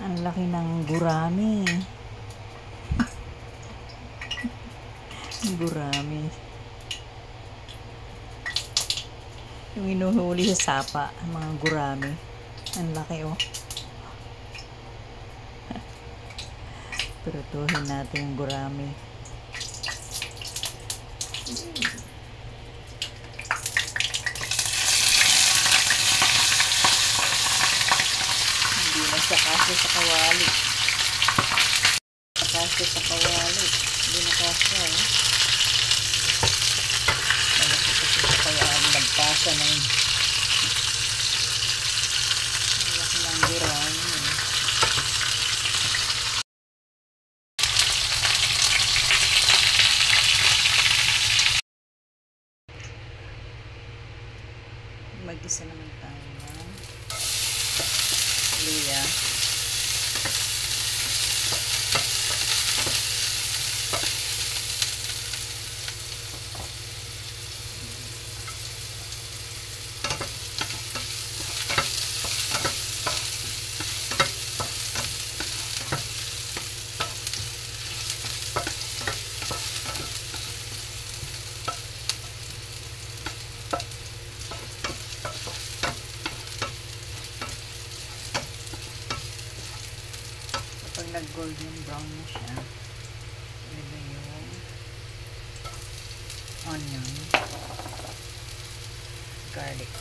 Ang laki ng gurami. Gurami. Yung inuhuli sa sapa, ang mga gurami. Ang laki oh. Prutuhin natin yung gurami. Hindi na siya kasi sa kawali. Kasi sa kawali. Hindi na kasi eh. Malaki kasi sa kawali. Nagpasa na yun. Ang laki ng gurami. Mag-isa naman tayo ng luya. Pag nag-golden brown na siya, ilagay yung onion, garlic.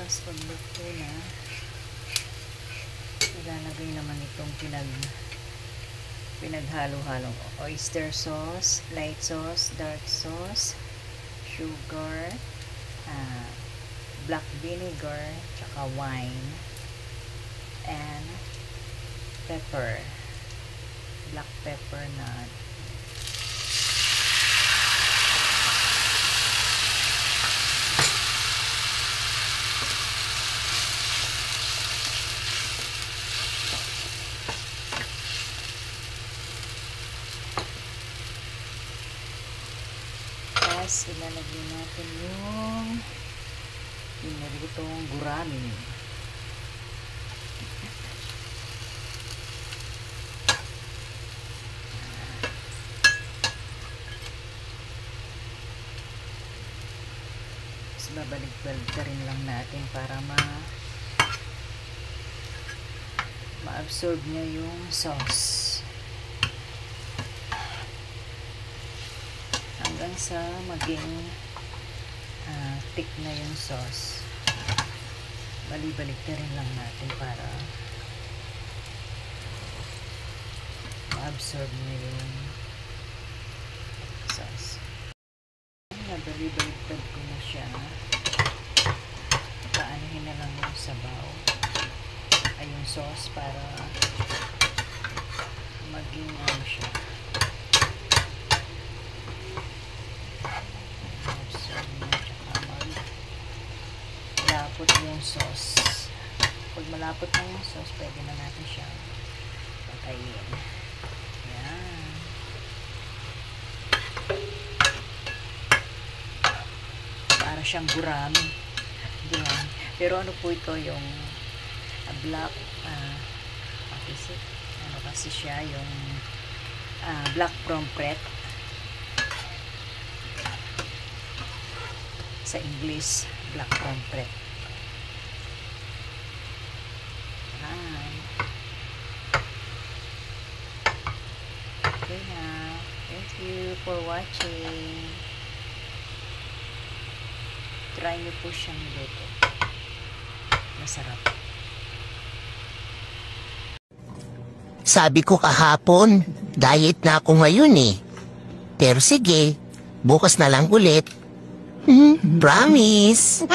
Tapos pag luto na, ilalagay naman itong pinaghalo-halong oyster sauce, light sauce, dark sauce, sugar, black vinegar, tsaka wine, and pepper, black pepper na ilalagay natin yung pinarigitong gurami. Tapos babalik-balik ka rin lang natin para ma-absorb niya yung sauce. Hanggang sa maging thick na yung sauce. Bali-balik na rin lang natin para ma-absorb na yung sauce. Nabali-baliktad ko na siya. Paanahin na lang yung sabaw ay yung sauce para maging siya. Malapot yung sauce. Pag malapot na yung sauce, pwede na natin siyang patayin. Yan. Para siyang gurami. Yan. Pero ano po ito yung black ano kasi siya yung black pomfret sa English, black pomfret. Okay na. Thank you for watching. Try nyo po siyang luto. Masarap. Sabi ko kahapon, diet na ako ngayon eh. Pero sige, bukas na lang ulit. Promise.